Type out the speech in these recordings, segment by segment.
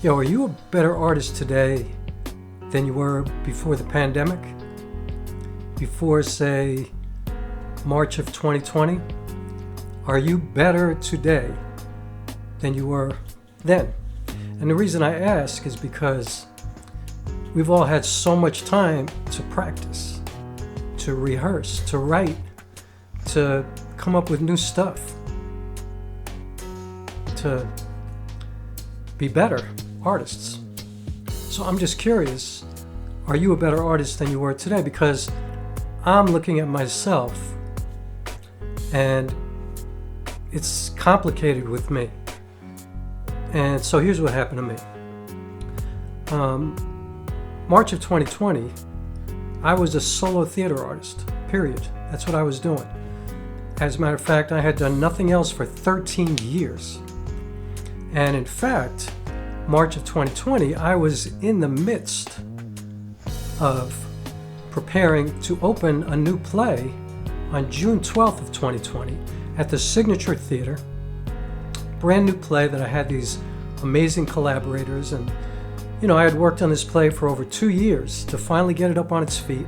Yo, are you a better artist today than you were before the pandemic? Before, say, March of 2020? Are you better today than you were then? And the reason I ask is because we've all had so much time to practice, to rehearse, to write, to come up with new stuff, to be better artists. So I'm just curious, are you a better artist than you were today? Because I'm looking at myself and it's complicated with me. And so here's what happened to me. March of 2020, I was a solo theater artist, period. That's what I was doing. As a matter of fact, I had done nothing else for 13 years. And in fact, March of 2020, I was in the midst of preparing to open a new play on June 12th of 2020 at the Signature Theater. Brand new play that I had these amazing collaborators, and I had worked on this play for over 2 years to finally get it up on its feet.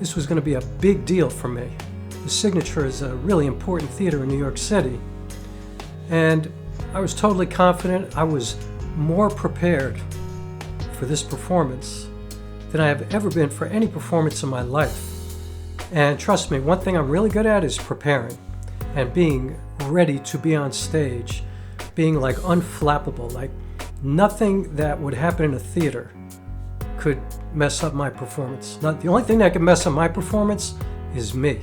This was going to be a big deal for me. The Signature is a really important theater in New York City, and I was totally confident. I was more prepared for this performance than I have ever been for any performance in my life. And trust me, one thing I'm really good at is preparing and being ready to be on stage, being like unflappable, like nothing that would happen in a theater could mess up my performance. The only thing that could mess up my performance is me.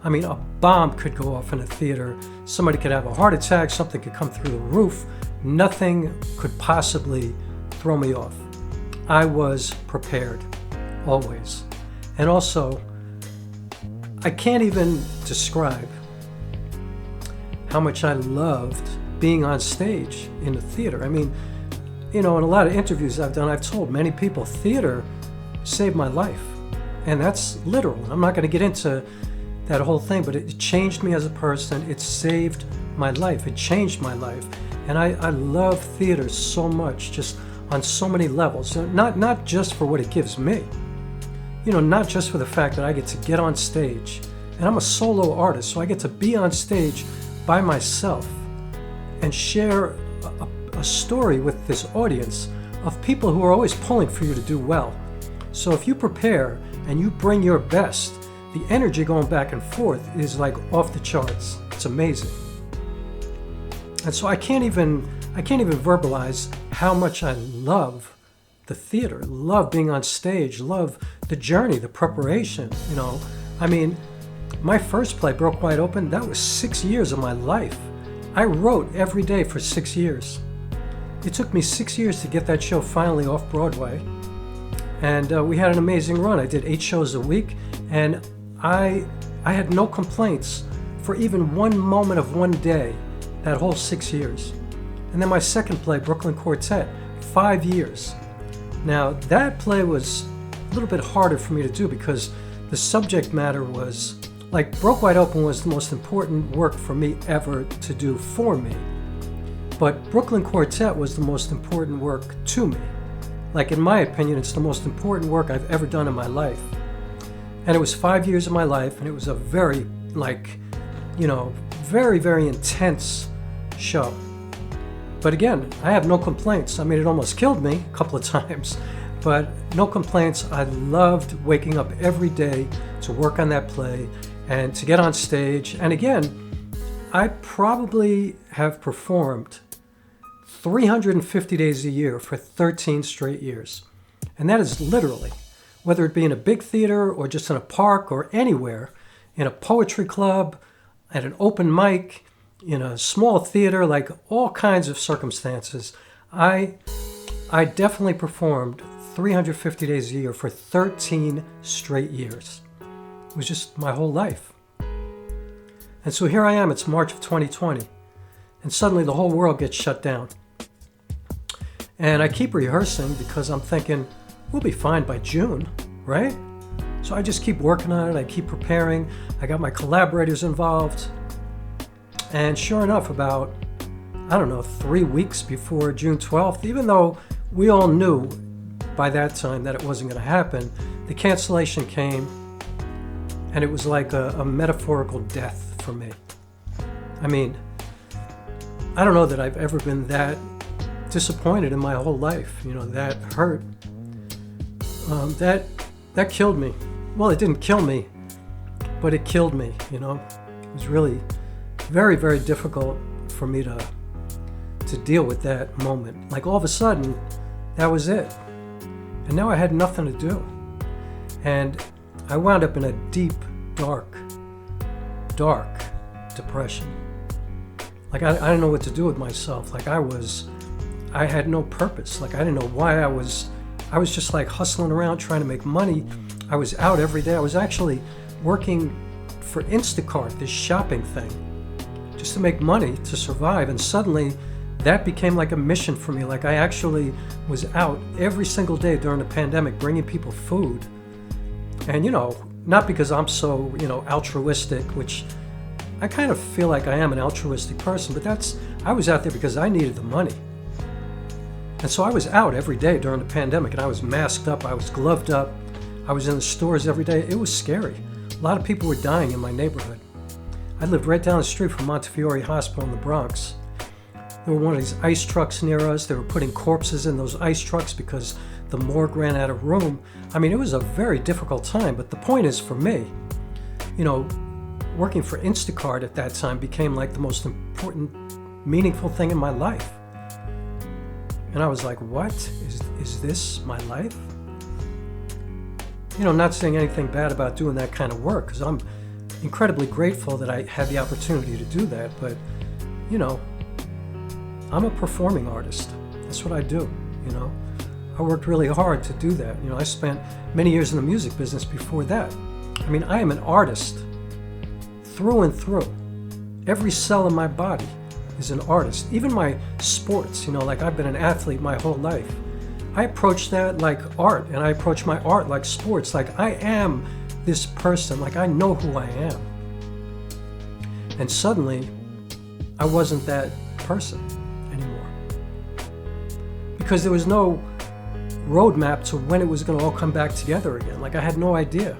I mean, a bomb could go off in a theater, somebody could have a heart attack, something could come through the roof. Nothing could possibly throw me off. I was prepared, always. And also, I can't even describe how much I loved being on stage in the theater. I mean, in a lot of interviews I've done, I've told many people theater saved my life. And that's literal. I'm not going to get into that whole thing, but it changed me as a person. It saved my life. It changed my life. And I love theater so much, just on so many levels. Not just for what it gives me. Not just for the fact that I get to get on stage. And I'm a solo artist, so I get to be on stage by myself and share a story with this audience of people who are always pulling for you to do well. So if you prepare and you bring your best, the energy going back and forth is like off the charts. It's amazing. And so I can't even verbalize how much I love the theater, love being on stage, love the journey, the preparation. I mean, my first play, Broke Wide Open, that was 6 years of my life. I wrote every day for 6 years. It took me 6 years to get that show finally off Broadway. And we had an amazing run. I did 8 shows a week, and I had no complaints for even one moment of one day that whole 6 years. And then my second play, Brooklyn Quartet, 5 years. Now, that play was a little bit harder for me to do because the subject matter was, like, Broke Wide Open was the most important work for me ever to do for me. But Brooklyn Quartet was the most important work to me. Like, in my opinion, it's the most important work I've ever done in my life. And it was 5 years of my life, and it was a very, very, very intense show. But again, I have no complaints. I mean, it almost killed me a couple of times, but no complaints. I loved waking up every day to work on that play and to get on stage. And again, I probably have performed 350 days a year for 13 straight years. And that is literally, whether it be in a big theater or just in a park or anywhere, in a poetry club, at an open mic, in a small theater, like all kinds of circumstances. I definitely performed 350 days a year for 13 straight years. It was just my whole life. And so here I am, it's March of 2020, and suddenly the whole world gets shut down. And I keep rehearsing because I'm thinking, we'll be fine by June, right? So I just keep working on it, I keep preparing, I got my collaborators involved. And sure enough, about, 3 weeks before June 12th, even though we all knew by that time that it wasn't going to happen. The cancellation came, and it was like a metaphorical death for me. I mean, I don't know that I've ever been that disappointed in my whole life, you know, that hurt. That killed me. Well, it didn't kill me, but it killed me, you know. It was really very, very difficult for me to deal with that moment. Like all of a sudden, that was it. And now I had nothing to do. And I wound up in a deep, dark depression. Like I didn't know what to do with myself. Like I had no purpose. Like I didn't know why I was just like hustling around trying to make money. I was out every day. I was actually working for Instacart, this shopping thing, just to make money to survive. And suddenly that became like a mission for me. Like I actually was out every single day during the pandemic bringing people food. And, you know, not because I'm so, you know, altruistic, which I kind of feel like I am an altruistic person, but I was out there because I needed the money. And so I was out every day during the pandemic, and I was masked up, I was gloved up, I was in the stores every day. It was scary. A lot of people were dying in my neighborhood. I lived right down the street from Montefiore Hospital in the Bronx. There were one of these ice trucks near us. They were putting corpses in those ice trucks because the morgue ran out of room. I mean, it was a very difficult time, but the point is for me, you know, working for Instacart at that time became like the most important, meaningful thing in my life. And I was like, what? Is this my life? You know, I'm not saying anything bad about doing that kind of work, because I'm incredibly grateful that I had the opportunity to do that, but, you know, I'm a performing artist. That's what I do, you know. I worked really hard to do that. You know, I spent many years in the music business before that. I mean, I am an artist through and through. Every cell in my body is an artist. Even my sports, you know, like I've been an athlete my whole life. I approach that like art, and I approach my art like sports. Like I am this person, like I know who I am. And suddenly, I wasn't that person anymore. Because there was no roadmap to when it was going to all come back together again. Like I had no idea.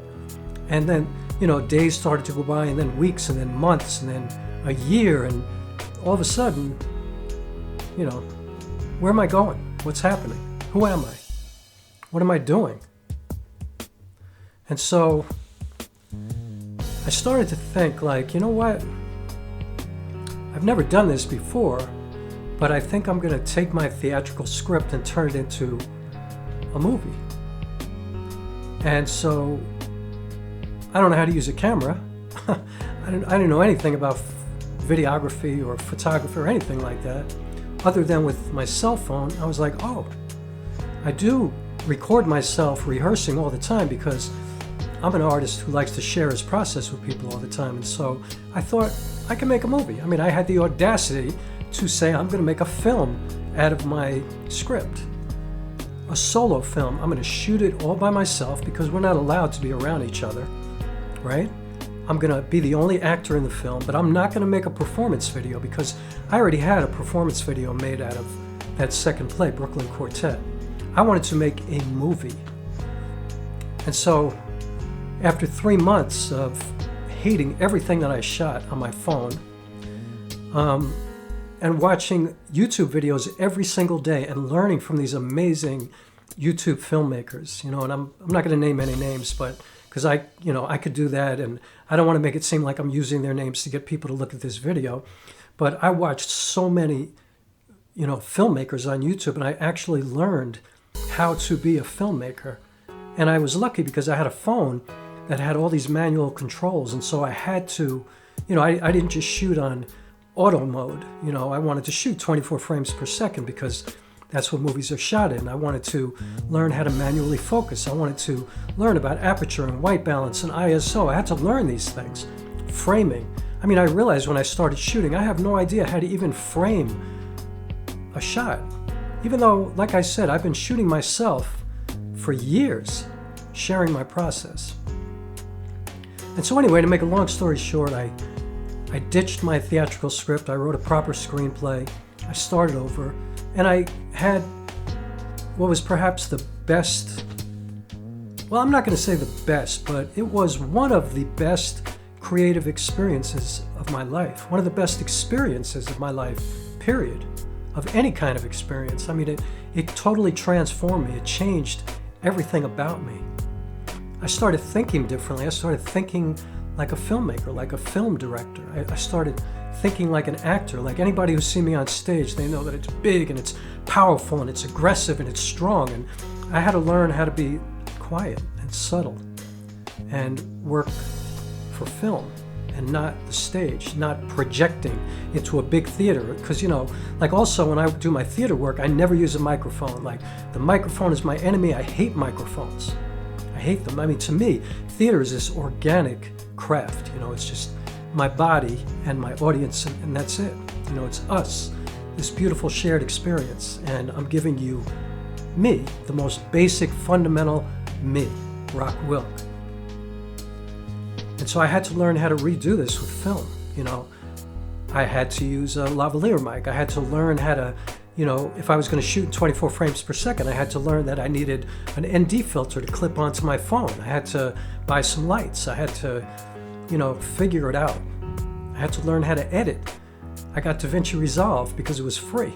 And then, you know, days started to go by, and then weeks, and then months, and then a year, and all of a sudden, you know, where am I going? What's happening? Who am I? What am I doing? And so I started to think like, you know what? I've never done this before, but I think I'm going to take my theatrical script and turn it into a movie. And so I don't know how to use a camera. I didn't know anything about videography or photography or anything like that. Other than with my cell phone, I was like, oh, I do record myself rehearsing all the time because I'm an artist who likes to share his process with people all the time. And so I thought I can make a movie. I mean, I had the audacity to say I'm going to make a film out of my script. A solo film. I'm going to shoot it all by myself because we're not allowed to be around each other, right? I'm going to be the only actor in the film, but I'm not going to make a performance video because I already had a performance video made out of that second play, Brooklyn Quartet. I wanted to make a movie. And so after 3 months of hating everything that I shot on my phone, and watching YouTube videos every single day and learning from these amazing YouTube filmmakers, you know, and I'm not going to name any names, but because I could do that, and I don't want to make it seem like I'm using their names to get people to look at this video, but I watched so many, you know, filmmakers on YouTube, and I actually learned how to be a filmmaker. And I was lucky because I had a phone that had all these manual controls, and so I had to, you know, I didn't just shoot on auto mode. You know, I wanted to shoot 24 frames per second because that's what movies are shot in. I wanted to learn how to manually focus. I wanted to learn about aperture and white balance and ISO. I had to learn these things. Framing. I mean, I realized when I started shooting, I have no idea how to even frame a shot. Even though, like I said, I've been shooting myself for years, sharing my process. And so anyway, to make a long story short, I ditched my theatrical script. I wrote a proper screenplay. I started over, and I had what was perhaps the best, well, I'm not going to say the best, but it was one of the best creative experiences of my life. One of the best experiences of my life, period, of any kind of experience. I mean, it totally transformed me. It changed everything about me. I started thinking differently. I started thinking like a filmmaker, like a film director. I started thinking like an actor. Like anybody who's seen me on stage, they know that it's big and it's powerful and it's aggressive and it's strong. And I had to learn how to be quiet and subtle and work for film and not the stage, not projecting into a big theater. Because, you know, like also when I do my theater work, I never use a microphone. Like the microphone is my enemy. I hate microphones. I hate them. I mean, to me, theater is this organic craft. You know, it's just my body and my audience, and that's it. You know, it's us, this beautiful shared experience. And I'm giving you me, the most basic, fundamental me, Rock Wilk. And so I had to learn how to redo this with film. You know, I had to use a lavalier mic. I had to learn how to, you know, if I was going to shoot in 24 frames per second, I had to learn that I needed an ND filter to clip onto my phone. I had to buy some lights. I had to, you know, figure it out. I had to learn how to edit. I got DaVinci Resolve because it was free.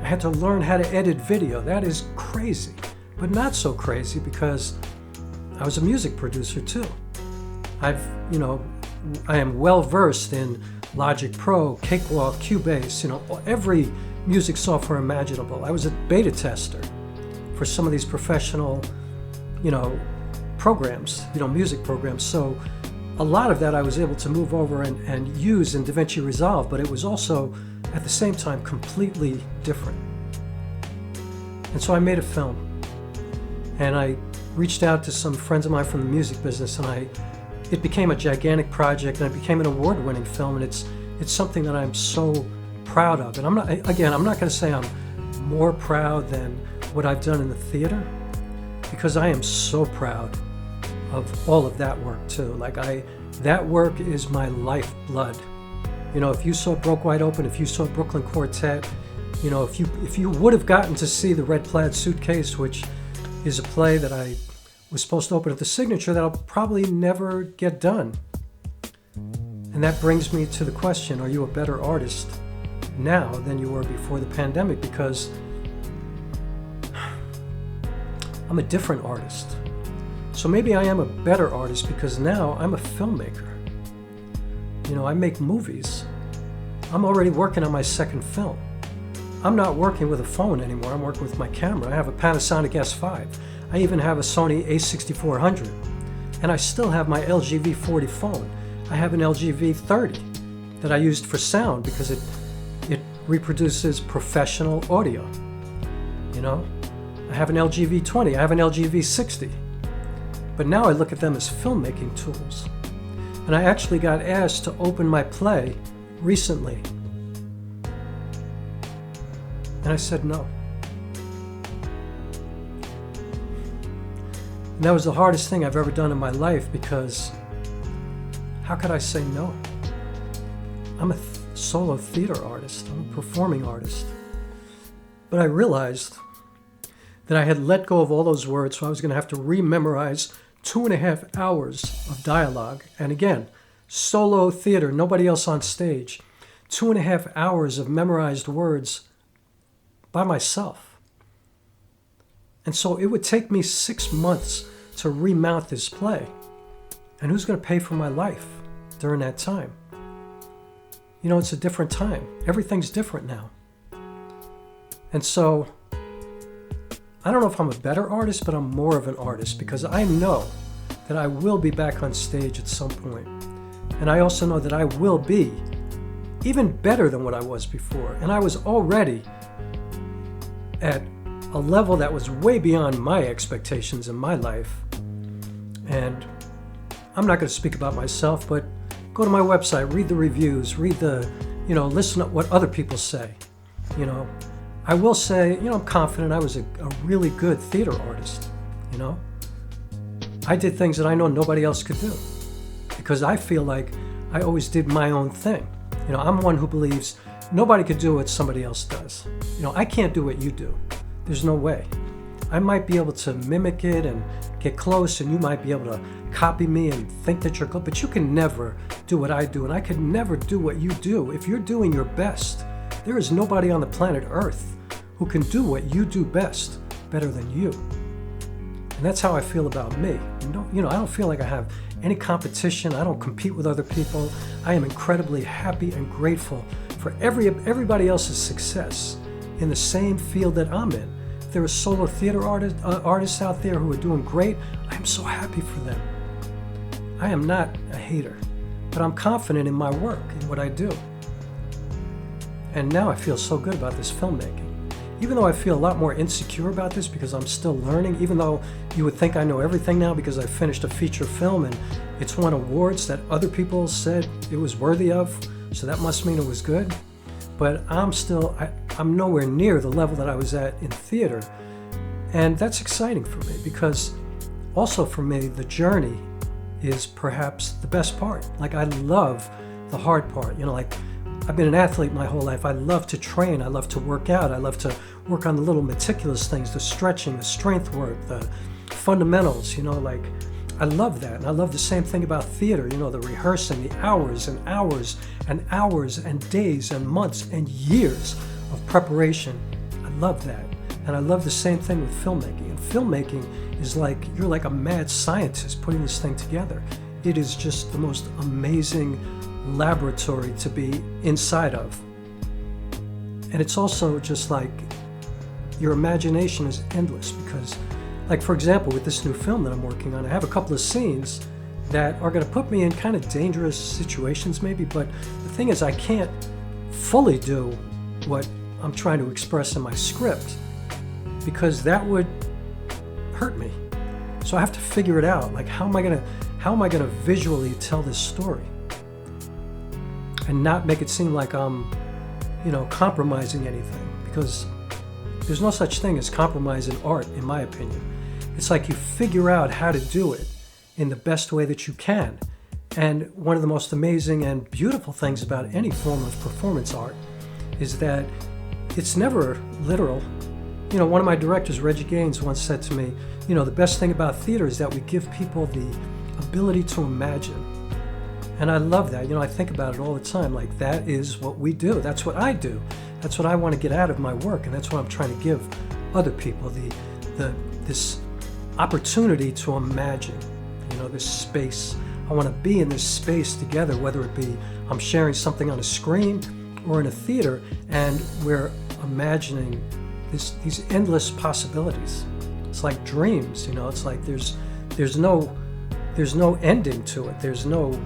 I had to learn how to edit video. That is crazy, but not so crazy because I was a music producer too. I am well versed in Logic Pro, Cakewalk, Cubase, you know, every music software imaginable. I was a beta tester for some of these professional, you know, programs, you know, music programs. So a lot of that I was able to move over and use in DaVinci Resolve, but it was also at the same time completely different. And so I made a film, and I reached out to some friends of mine from the music business, and it became a gigantic project, and it became an award-winning film, and it's something that I'm so proud of. And I'm not going to say I'm more proud than what I've done in the theater, because I am so proud of all of that work too. Like that work is my lifeblood. You know, if you saw Broke Wide Open, if you saw Brooklyn Quartet, you know, if you would have gotten to see The Red Plaid Suitcase, which is a play that I was supposed to open at the Signature that'll probably never get done. And that brings me to the question, are you a better artist now than you were before the pandemic? Because I'm a different artist. So maybe I am a better artist because now I'm a filmmaker. You know, I make movies. I'm already working on my second film. I'm not working with a phone anymore. I'm working with my camera. I have a Panasonic S5. I even have a Sony a6400. And I still have my LGV40 phone. I have an LGV30 that I used for sound because it reproduces professional audio. You know, I have an LGV20. I have an LGV60. But now I look at them as filmmaking tools. And I actually got asked to open my play recently. And I said no. And that was the hardest thing I've ever done in my life, because how could I say no? I'm a solo theater artist. I'm a performing artist. But I realized that I had let go of all those words, so I was going to have to rememorize 2.5 hours of dialogue. And again, solo theater, nobody else on stage. 2.5 hours of memorized words by myself. And so it would take me 6 months to remount this play. And who's going to pay for my life during that time? You know, it's a different time. Everything's different now. And so I don't know if I'm a better artist, but I'm more of an artist, because I know that I will be back on stage at some point. And I also know that I will be even better than what I was before. And I was already at a level that was way beyond my expectations in my life. And I'm not going to speak about myself, but go to my website, read the reviews, listen to what other people say. You know, I will say, I'm confident I was a really good theater artist. You know, I did things that I know nobody else could do, because I feel like I always did my own thing. You know, I'm one who believes nobody could do what somebody else does. You know, I can't do what you do. There's no way. I might be able to mimic it and get close, and you might be able to copy me and think that you're close, but you can never do what I do, and I could never do what you do. If you're doing your best, there is nobody on the planet Earth who can do what you do best better than you. And that's how I feel about me. I don't feel like I have any competition. I don't compete with other people. I am incredibly happy and grateful for everybody else's success in the same field that I'm in. If there are solo theater artists out there who are doing great, I am so happy for them. I am not a hater, but I'm confident in my work, in what I do. And now I feel so good about this filmmaking. Even though I feel a lot more insecure about this because I'm still learning, even though you would think I know everything now because I finished a feature film and it's won awards that other people said it was worthy of, so that must mean it was good. But I'm nowhere near the level that I was at in theater. And that's exciting for me because also for me, the journey is perhaps the best part. Like, I love the hard part. Like, I've been an athlete my whole life. I love to train. I love to work out. I love to work on the little meticulous things, the stretching, the strength work, the fundamentals, like, I love that. And I love the same thing about theater, the rehearsing, the hours and hours and hours and days and months and years of preparation. I love that. And I love the same thing with filmmaking. And filmmaking is like, you're like a mad scientist putting this thing together. It is just the most amazing laboratory to be inside of. And it's also just like, your imagination is endless because, like, for example, with this new film that I'm working on, I have a couple of scenes that are going to put me in kind of dangerous situations maybe, but the thing is, I can't fully do what I'm trying to express in my script because that would hurt me. So I have to figure it out. Like, how am I going to visually tell this story and not make it seem like I'm, compromising anything? Because there's no such thing as compromise in art, in my opinion. It's like you figure out how to do it in the best way that you can. And one of the most amazing and beautiful things about any form of performance art is that it's never literal. One of my directors, Reggie Gaines, once said to me, the best thing about theater is that we give people the ability to imagine. And I love that. I think about it all the time. Like, that is what we do. That's what I do. That's what I want to get out of my work. And that's what I'm trying to give other people, this opportunity to imagine, this space. I want to be in this space together, whether it be I'm sharing something on a screen or in a theater, and we're imagining these endless possibilities. It's like dreams, it's like there's no ending to it. There's no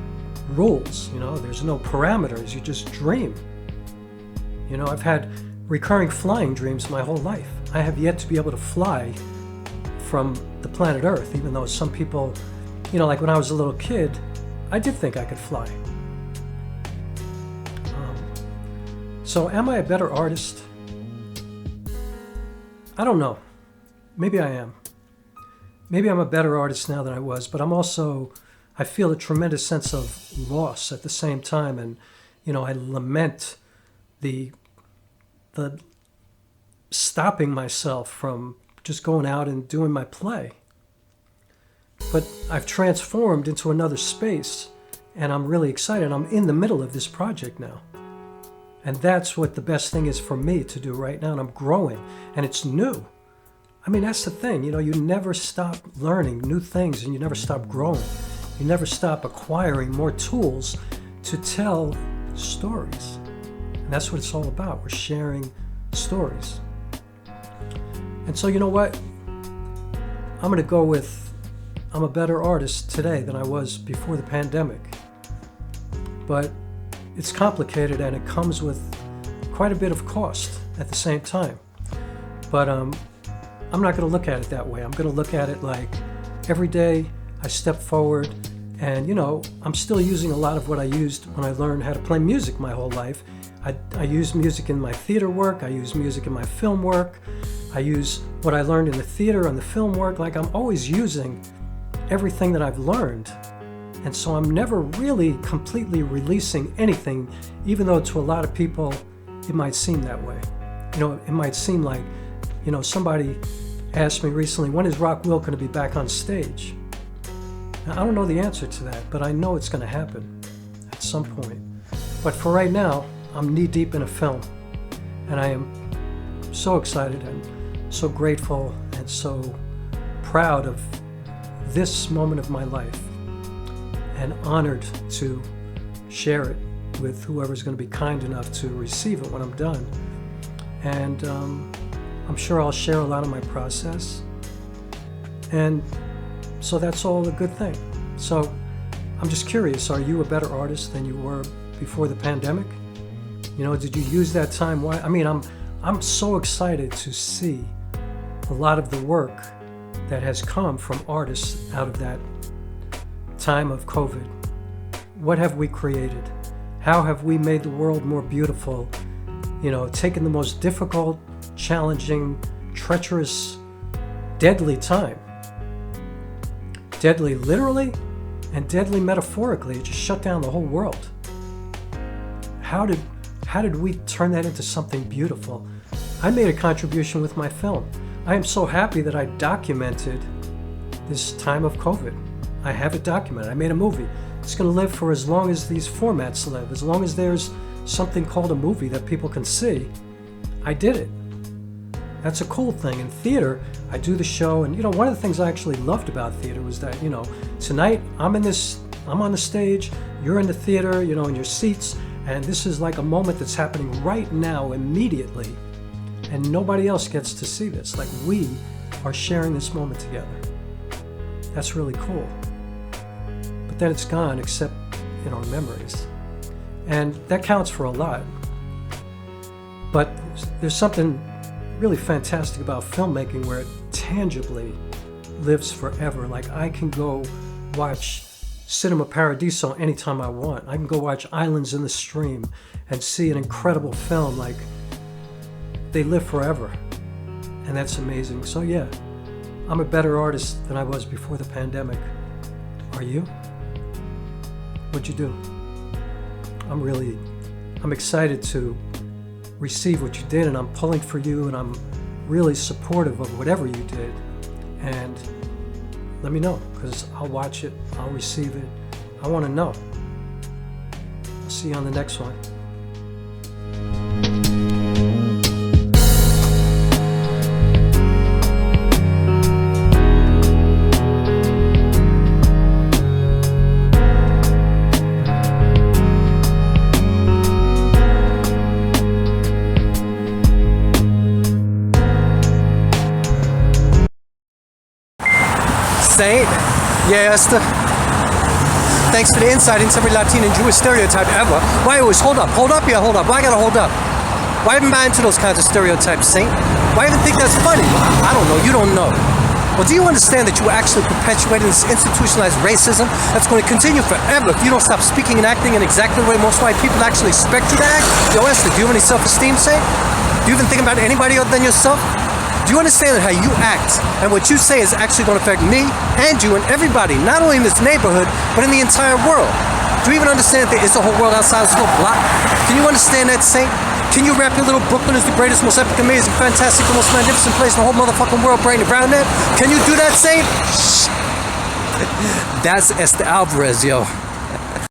rules, there's no parameters. You just dream. I've had recurring flying dreams my whole life. I have yet to be able to fly from the planet Earth, even though some people, like when I was a little kid, I did think I could fly. So am I a better artist? I don't know. Maybe I am. Maybe I'm a better artist now than I was, but I feel a tremendous sense of loss at the same time. And, I lament the stopping myself from just going out and doing my play. But I've transformed into another space, and I'm really excited. I'm in the middle of this project now. And that's what the best thing is for me to do right now, and I'm growing, and it's new. I mean, that's the thing, you never stop learning new things, and you never stop growing. You never stop acquiring more tools to tell stories. And that's what it's all about. We're sharing stories. And so, you know what? I'm going to go with, I'm a better artist today than I was before the pandemic. But it's complicated, and it comes with quite a bit of cost at the same time. But I'm not going to look at it that way. I'm going to look at it like every day I step forward, and I'm still using a lot of what I used when I learned how to play music my whole life. I use music in my theater work. I use music in my film work. I use what I learned in the theater and the film work. Like, I'm always using everything that I've learned. And so I'm never really completely releasing anything, even though to a lot of people it might seem that way. It might seem like, somebody asked me recently, when is Rokkor going to be back on stage? Now, I don't know the answer to that, but I know it's going to happen at some point. But for right now, I'm knee-deep in a film, and I am so excited and so grateful and so proud of this moment of my life, and honored to share it with whoever's going to be kind enough to receive it when I'm done. And I'm sure I'll share a lot of my process, and so that's all a good thing. So I'm just curious, are you a better artist than you were before the pandemic? You know, did you use that time? Why? I mean, I'm so excited to see a lot of the work that has come from artists out of that time of COVID. What have we created? How have we made the world more beautiful? You know, taken the most difficult, challenging, treacherous, deadly time. Deadly literally and deadly metaphorically. It just shut down the whole world. How did we turn that into something beautiful? I made a contribution with my film. I am so happy that I documented this time of COVID. I have it documented. I made a movie. It's going to live for as long as these formats live. As long as there's something called a movie that people can see, I did it. That's a cool thing. In theater, I do the show, and you know, one of the things I actually loved about theater was that, you know, tonight I'm on the stage, you're in the theater, you know, in your seats, and this is like a moment that's happening right now, immediately, and nobody else gets to see this. Like, we are sharing this moment together. That's really cool. But then it's gone, except in our memories. And that counts for a lot. But there's something really fantastic about filmmaking where it tangibly lives forever. Like, I can go watch Cinema Paradiso anytime I want. I can go watch Islands in the Stream and see an incredible film. Like, they live forever. And that's amazing. So yeah, I'm a better artist than I was before the pandemic. Are you? What'd you do? I'm excited to receive what you did, and I'm pulling for you, and I'm really supportive of whatever you did. And let me know, because I'll watch it, I'll receive it. I want to know. I'll see you on the next one. Saint? Yeah, Esther. Thanks for the insight into every Latino and Jewish stereotype ever. Why always hold up? Hold up? Yeah, hold up. Why I gotta hold up? Why even buy into those kinds of stereotypes, Saint? Why even think that's funny? I don't know. You don't know. Well, do you understand that you are actually perpetuating this institutionalized racism that's going to continue forever if you don't stop speaking and acting in exactly the way most white people actually expect you to act? Yo, Esther, do you have any self-esteem, Saint? Do you even think about anybody other than yourself? Do you understand that how you act and what you say is actually going to affect me and you and everybody, not only in this neighborhood, but in the entire world? Do you even understand that there is a whole world outside of this little block? Can you understand that, Saint? Can you rap your little Brooklyn is the greatest, most epic, amazing, fantastic, the most magnificent place in the whole motherfucking world, brain around that? Can you do that, Saint? That's Esther Alvarez, yo.